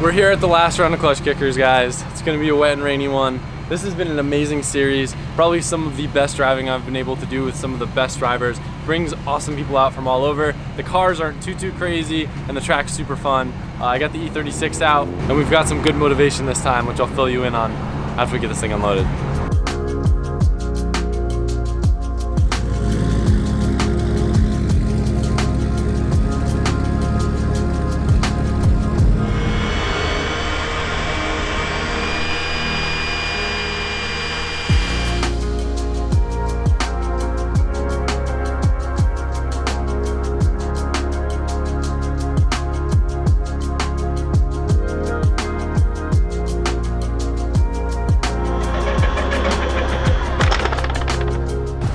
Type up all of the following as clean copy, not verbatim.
We're here at the last round of Clutch Kickers, guys. It's gonna be a wet and rainy one. This has been an amazing series. Probably some of the best driving I've been able to do with some of the best drivers. Brings awesome people out from all over. The cars aren't too crazy and the track's super fun. I got the E36 out and we've got some good motivation this time, which I'll fill you in on after we get this thing unloaded.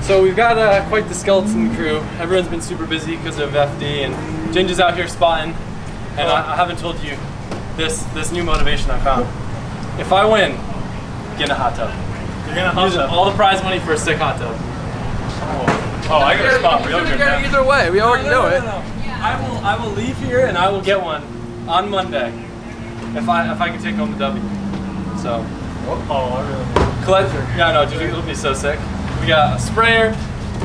So we've got quite the skeleton crew. Everyone's been super busy because of FD, and Ginge is out here spotting. And I haven't told you this new motivation I found. If I win, get a hot tub. You're gonna hot tub? All the prize money for a sick hot tub. Oh, I got a spot real good now. Either way, we already know it. No. I will leave here and I will get one on Monday if I can take home the W. So. Oh, I really. Klutch, yeah, no, dude, it'll be so sick. We got a sprayer,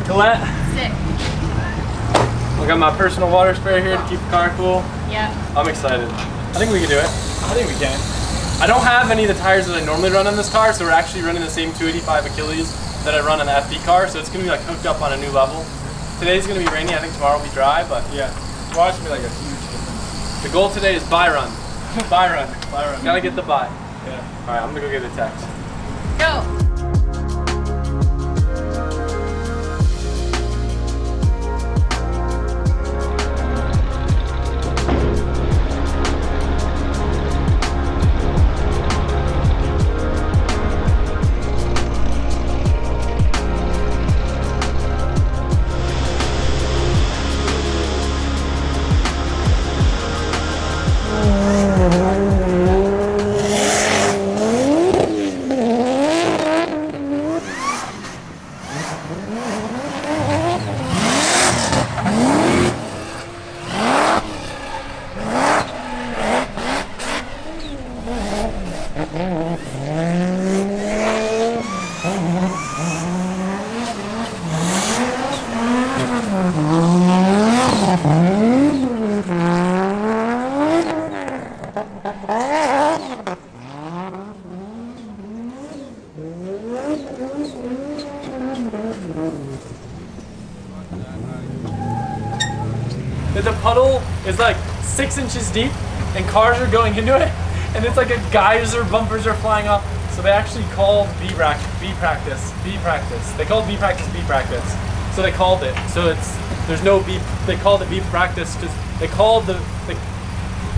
Colette. Sick. We got my personal water sprayer here to keep the car cool. Yeah. I'm excited. I think we can do it. I think we can. I don't have any of the tires that I normally run on this car, so we're actually running the same 285 Achilles that I run on the FD car, so it's gonna be like hooked up on a new level. Today's gonna be rainy, I think tomorrow will be dry, but yeah. Tomorrow's gonna be like a huge difference. the goal today is buy run. Buy run. Buy run. Gotta get the buy. Yeah. Alright, I'm gonna go get a text. Go. The puddle is like 6 inches deep and cars are going into it and it's like a geyser, bumpers are flying up. So they actually called B practice. They called B practice. So they called it. So there's no B, they called it B practice because they called the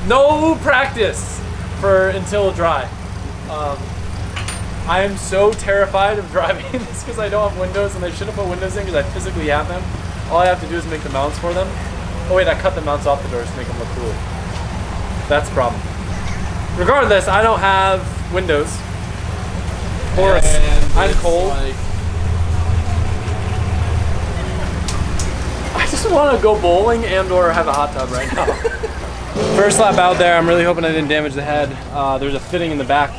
no practice for until dry. I am so terrified of driving this because I don't have windows and I should have put windows in because I physically have them. All I have to do is make the mounts for them. Oh wait, I cut the mounts off the doors to make them look cool. That's the problem. Regardless, I don't have windows. Of course, I'm cold. I just want to go bowling and or have a hot tub right now. First lap out there, I'm really hoping I didn't damage the head. There's a fitting in the back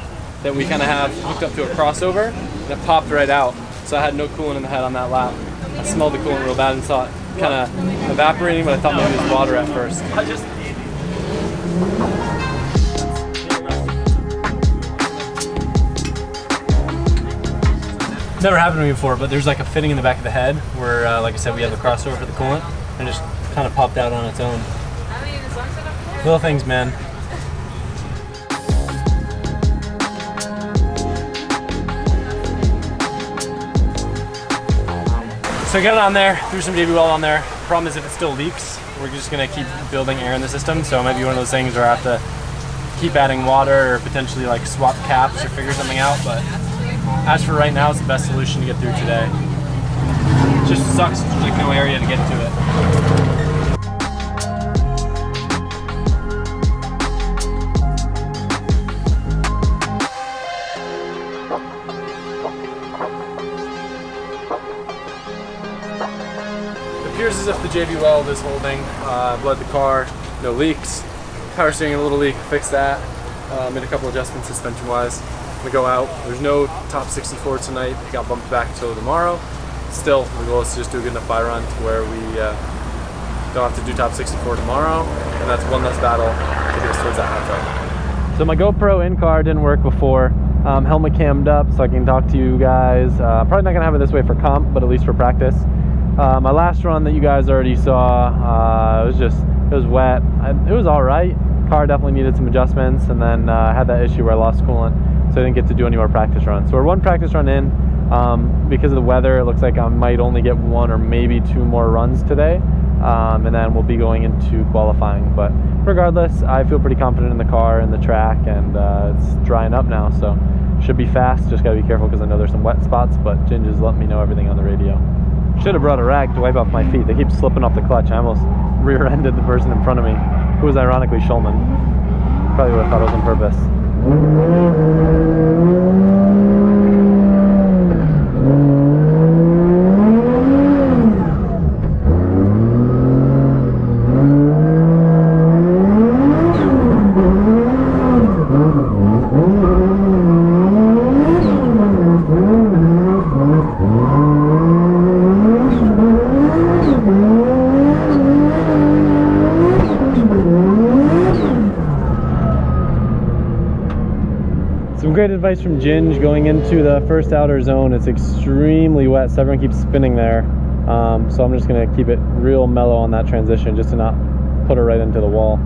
that we kind of have hooked up to a crossover and it popped right out. So I had no coolant in the head on that lap. I smelled the coolant real bad and saw it kind of evaporating, but I thought maybe it was water at first. Never happened to me before, but there's like a fitting in the back of the head where, like I said, we have the crossover for the coolant and it just kind of popped out on its own. Little things, man. So I got it on there, threw some JB Weld on there. Problem is if it still leaks, we're just gonna keep building air in the system. So it might be one of those things where I have to keep adding water or potentially like swap caps or figure something out. But as for right now, it's the best solution to get through today. It just sucks, there's like no area to get to it. as if the JB weld is holding. Bled the car, no leaks. Power steering a little leak, fixed that. Made a couple adjustments suspension wise. I'm gonna go out. There's no top 64 tonight. It got bumped back till tomorrow. Still, the goal is to just do a good enough buy run to where we don't have to do top 64 tomorrow, and that's one less battle to get us towards that hot tub. So my GoPro in-car didn't work before. Helmet cammed up so I can talk to you guys. Probably not gonna have it this way for comp, but at least for practice. My last run that you guys already saw, it was wet. It was all right. Car definitely needed some adjustments, and then I had that issue where I lost coolant, so I didn't get to do any more practice runs. So we're one practice run in. Because of the weather, it looks like I might only get one or maybe two more runs today, and then we'll be going into qualifying. But regardless, I feel pretty confident in the car and the track, and it's drying up now, so should be fast. Just gotta be careful because I know there's some wet spots, but Ginger's letting me know everything on the radio. Should have brought a rag to wipe off my feet. They keep slipping off the clutch. I almost rear-ended the person in front of me, who was ironically Schulman. Probably would have thought it was on purpose. Some great advice from Ginge going into the first outer zone. It's extremely wet, so everyone keeps spinning there. So I'm just gonna keep it real mellow on that transition just to not put her right into the wall.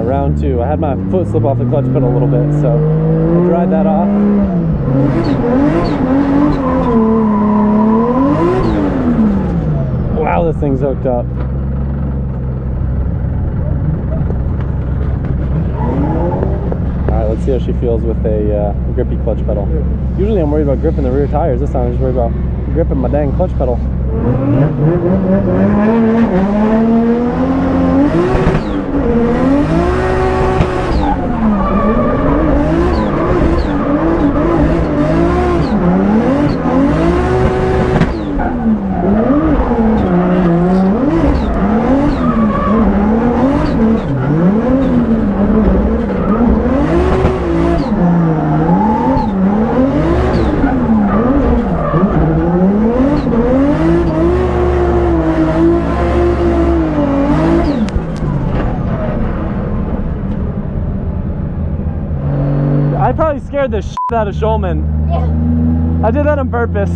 Round two. I had my foot slip off the clutch pedal a little bit, so I dried that off. Wow, this thing's hooked up. Alright, let's see how she feels with a grippy clutch pedal. Usually I'm worried about gripping the rear tires. This time I'm just worried about gripping my dang clutch pedal. I probably scared the shit out of Schulman. Yeah. I did that on purpose.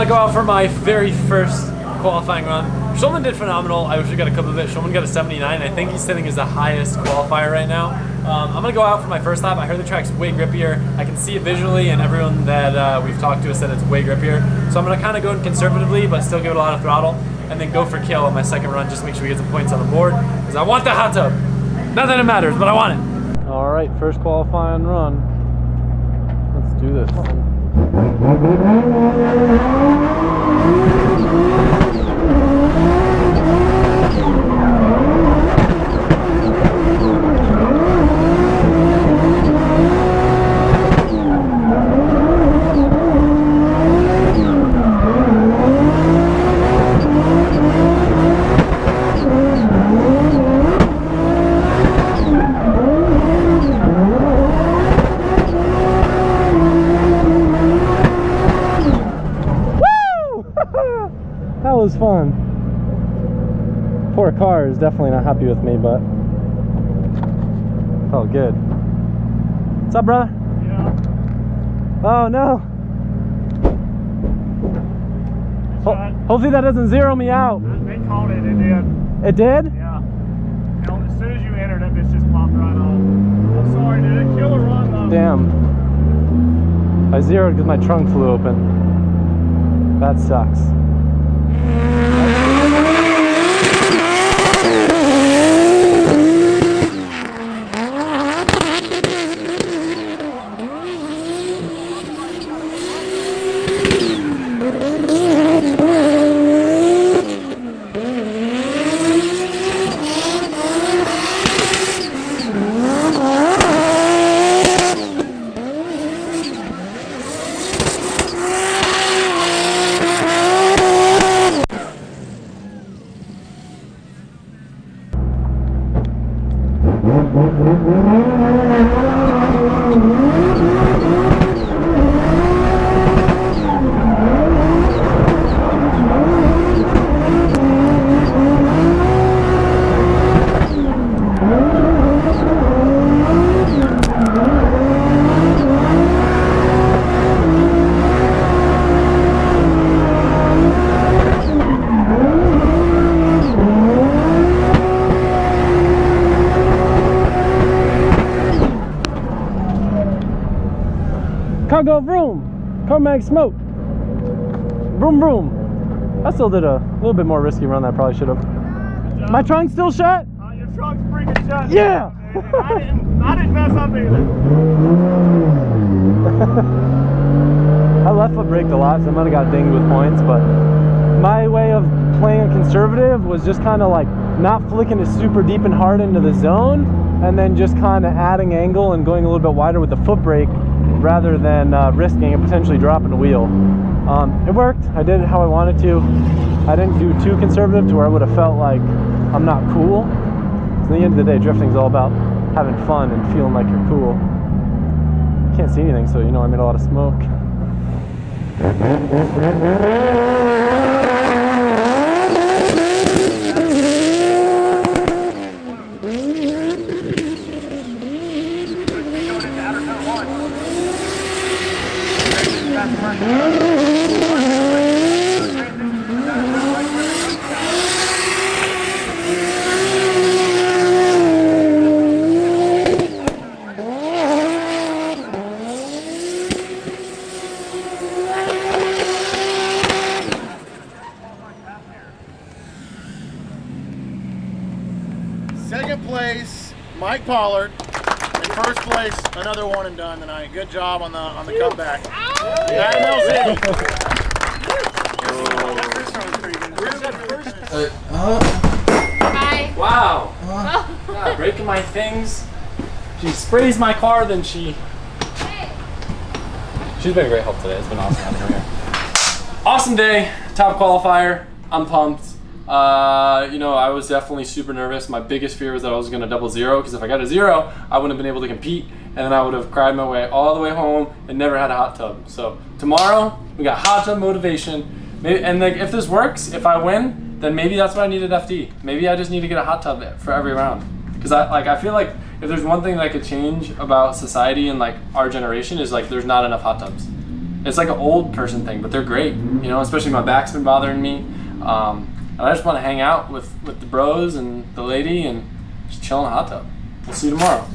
gotta go out for my very first qualifying run. Schulman did phenomenal. I wish I got a clip of it. Schulman got a 79. I think he's sitting as the highest qualifier right now. I'm gonna go out for my first lap. I heard the track's way grippier. I can see it visually, and everyone that we've talked to has said it's way grippier. So I'm gonna kind of go in conservatively, but still give it a lot of throttle, and then go for kill on my second run, just to make sure we get some points on the board, because I want the hot tub. Not that it matters, but I want it. All right, first qualifying run. Let's do this. That was fun. Poor car is definitely not happy with me, but felt good. What's up, brother? Yeah. Oh no. Hopefully that doesn't zero me out. They called it, it did. It did? Yeah. And as soon as you entered it, it's just popped right off. I'm sorry, did it kill a run though? Damn. I zeroed because my trunk flew open. That sucks. Car go vroom. Car mag smoke. Vroom vroom. I still did a little bit more risky run than I probably should have. My trunk's still shut? Your trunk's freaking shut. Yeah! I didn't mess up either. I left foot braked a lot, so I might have got dinged with points, but my way of playing a conservative was just kind of like not flicking it super deep and hard into the zone, and then just kind of adding angle and going a little bit wider with the foot brake rather than risking and potentially dropping the wheel. It worked. I did it how I wanted to. I didn't do too conservative to where I would have felt like I'm not cool. So at the end of the day, drifting's all about having fun and feeling like you're cool. Can't see anything, so you know I made a lot of smoke. Second place, Mike Pollard. In first place, another one and done tonight. Good job on the comeback. Hi. Wow. God, breaking my things. She sprays my car, then she's been a great help today. It's been awesome having her here. Awesome day, top qualifier. I'm pumped. You know, I was definitely super nervous. My biggest fear was that I was gonna double zero, because if I got a zero, I wouldn't have been able to compete, and then I would have cried my way all the way home and never had a hot tub. So tomorrow, we got hot tub motivation. Maybe, and like, if this works, if I win, then maybe that's what I needed FD. Maybe I just need to get a hot tub for every round. Because I feel like if there's one thing that I could change about society and like our generation is like there's not enough hot tubs. it's like an old person thing, but they're great. You know, especially my back's been bothering me. And I just want to hang out with the bros and the lady and just chill in the hot tub. We'll see you tomorrow.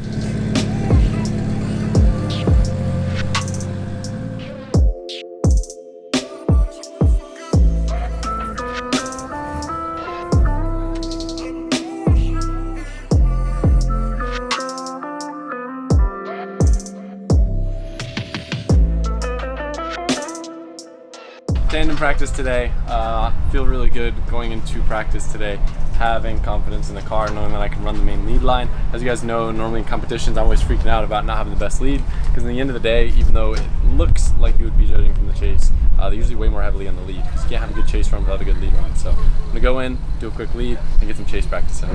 Tandem practice today. Feel really good going into practice today, having confidence in the car, knowing that I can run the main lead line. As you guys know, normally in competitions I'm always freaking out about not having the best lead, because in the end of the day, even though it looks like you would be judging from the chase, they usually weigh more heavily on the lead, because you can't have a good chase run without a good lead run. So I'm gonna go in, do a quick lead, and get some chase practice in.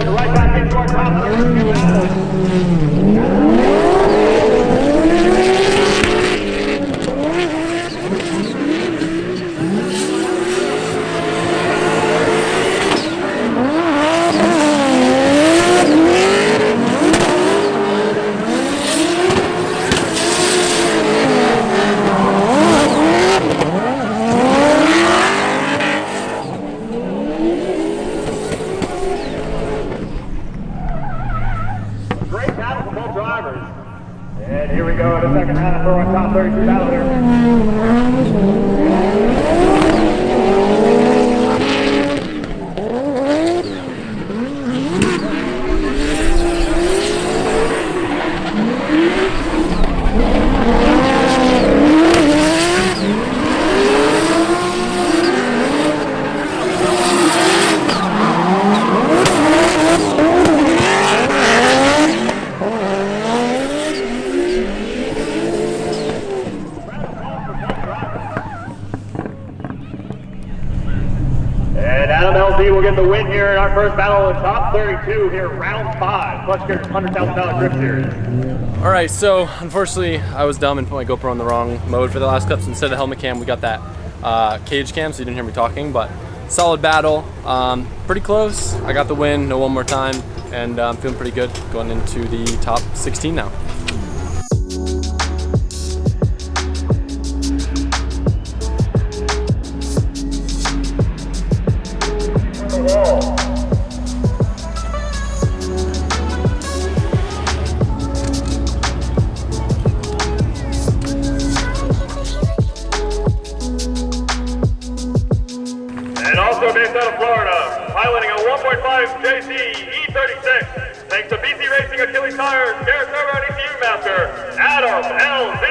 Right back into our top 32 battle. And here we go, the second round for our top 32 battle here. Will get the win here in our first battle of the top 32 here, round 5, Klutch Gear's $100,000 grip series. All right, so unfortunately I was dumb and put my GoPro on the wrong mode for the last clips. Instead of helmet cam, we got that cage cam, so you didn't hear me talking, but solid battle, pretty close. I got the win, no one more time, and I'm feeling pretty good going into the top 16 now. And also based out of Florida, piloting a 1.5 JC E36, thanks to BC Racing Achilles Tires, Garrett Server and ECU Master, Adam LZ.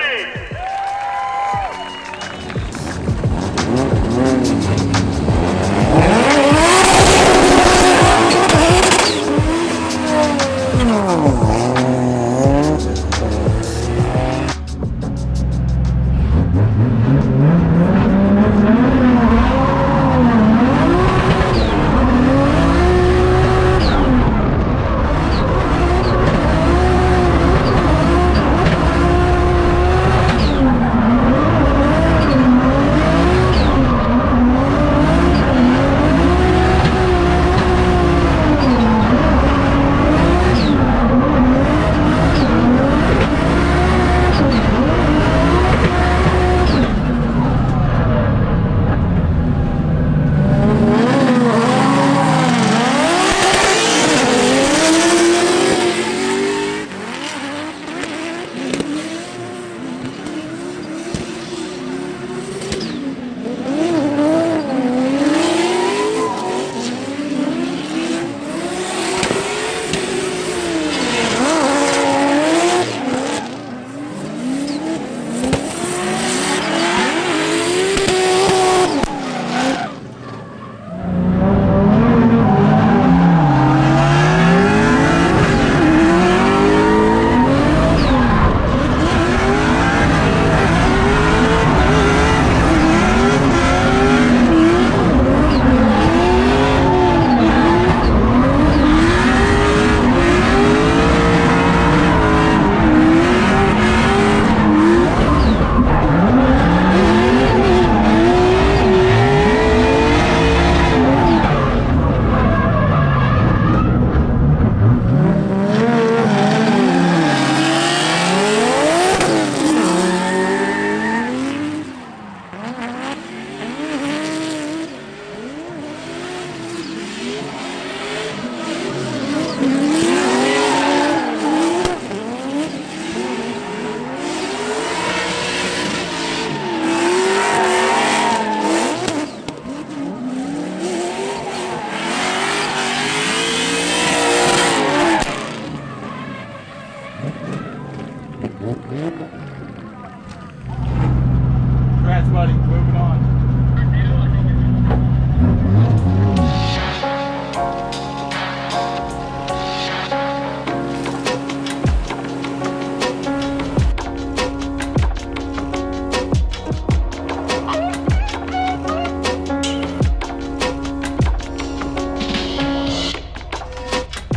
Congrats, buddy. Moving on.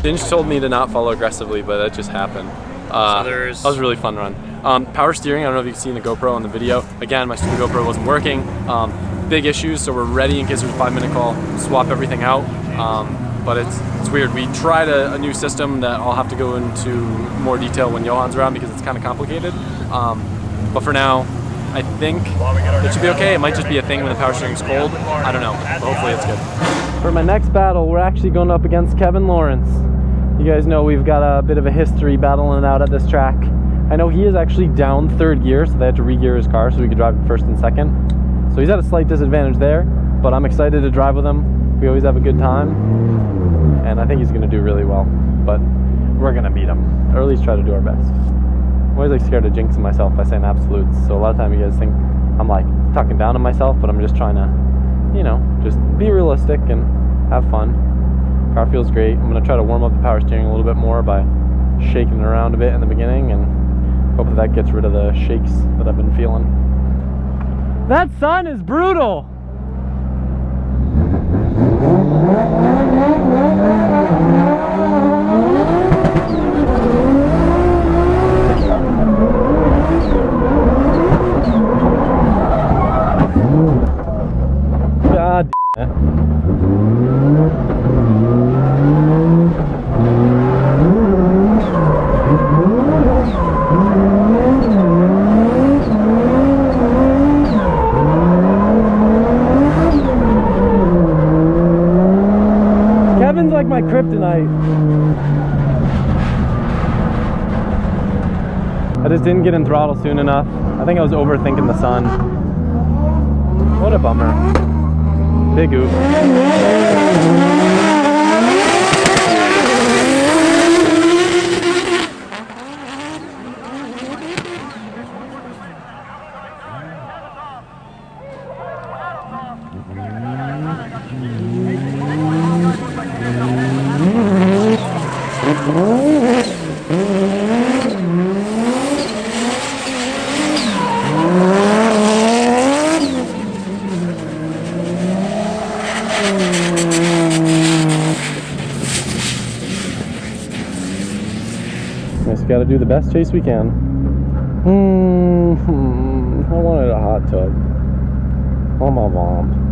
Dinge told me to not follow aggressively, but that just happened. That was a really fun run. Power steering, I don't know if you can see in the GoPro on the video. Again, my stupid GoPro wasn't working. Big issues, so we're ready in case there's a 5-minute call, swap everything out. But it's weird. We tried a new system that I'll have to go into more detail when Johan's around because it's kind of complicated. But for now, I think it should be okay. It might just be a thing when the power steering's cold. I don't know, but hopefully it's good. For my next battle, we're actually going up against Kevin Lawrence. You guys know we've got a bit of a history battling it out at this track. I know he is actually down third gear, so they had to re-gear his car so we could drive it first and second. So he's at a slight disadvantage there, but I'm excited to drive with him. We always have a good time, and I think he's gonna do really well, but we're gonna beat him, or at least try to do our best. I'm always like scared of jinxing myself by saying absolutes, so a lot of time you guys think I'm like talking down on myself, but I'm just trying to, you know, just be realistic and have fun. Car feels great. I'm gonna try to warm up the power steering a little bit more by shaking it around a bit in the beginning, and hope that gets rid of the shakes that I've been feeling. That sun is brutal. God damn it. my kryptonite. I just didn't get in throttle soon enough. I think I was overthinking the sun. What a bummer. Big oop. Just gotta do the best chase we can. I wanted a hot tub. Oh, my mom.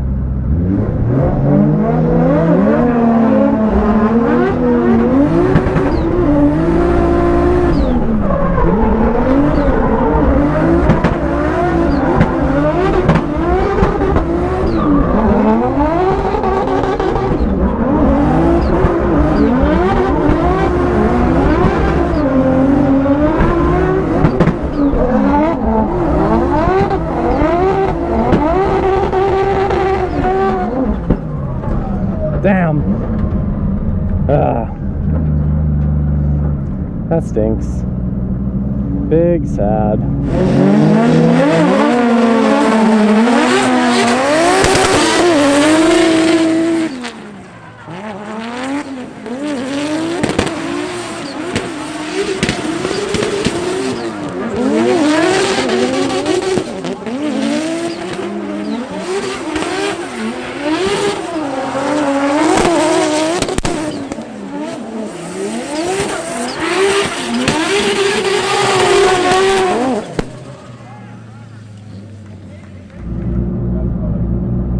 Damn. That stinks. Big sad.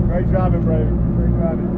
Great driving, Brady. Great driving.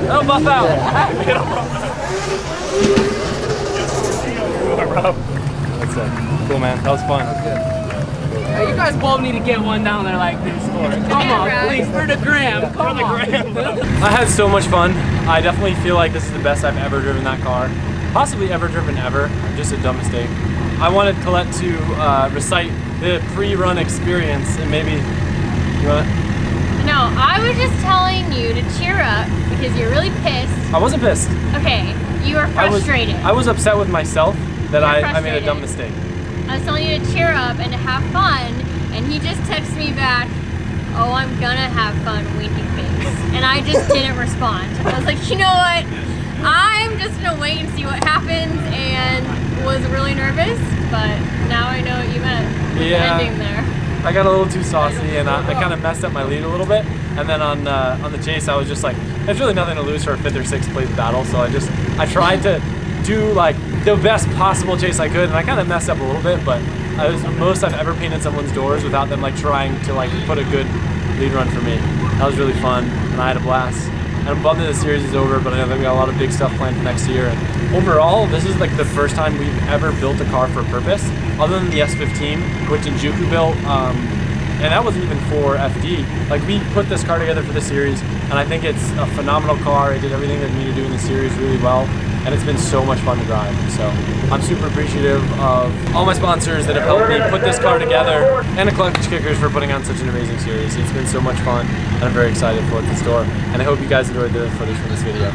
That'll buff out. bro. That's it. Cool, man. That was fun. Hey, you guys both need to get one down there like this for it. Come on, please, for the gram. Come on. I had so much fun. I definitely feel like this is the best I've ever driven that car. Possibly ever driven ever. Just a dumb mistake. I wanted Colette to recite the pre-run experience and maybe, you want to? No, I was just telling you to cheer up because you're really pissed. I wasn't pissed. Okay, you were frustrated. I was upset with myself that I made a dumb frustrated. mistake. I was telling you to cheer up and to have fun, and he just texted me back, oh, I'm gonna have fun, winky face. And I just didn't respond. I was like, you know what? I'm just gonna wait and see what happens, and was really nervous, but now I know what you meant. Yeah. Ending there. I got a little too saucy and I kind of messed up my lead a little bit. And then on the chase, I was just like, there's really nothing to lose for a 5th or 6th place battle. So I tried to do like the best possible chase I could, and I kind of messed up a little bit, but it was the most I've ever painted someone's doors without them like trying to like put a good lead run for me. That was really fun, and I had a blast. And I'm bummed that the series is over, but I know that we got a lot of big stuff planned for next year. And overall, this is like the first time we've ever built a car for a purpose, other than the S15, which Injuku built, and that wasn't even for FD. Like, we put this car together for the series, and I think it's a phenomenal car. It did everything that it needed to do in the series really well, and it's been so much fun to drive. So I'm super appreciative of all my sponsors that have helped me put this car together, and the Klutch Kickers for putting on such an amazing series. It's been so much fun, and I'm very excited for what's in store. And I hope you guys enjoyed the footage from this video.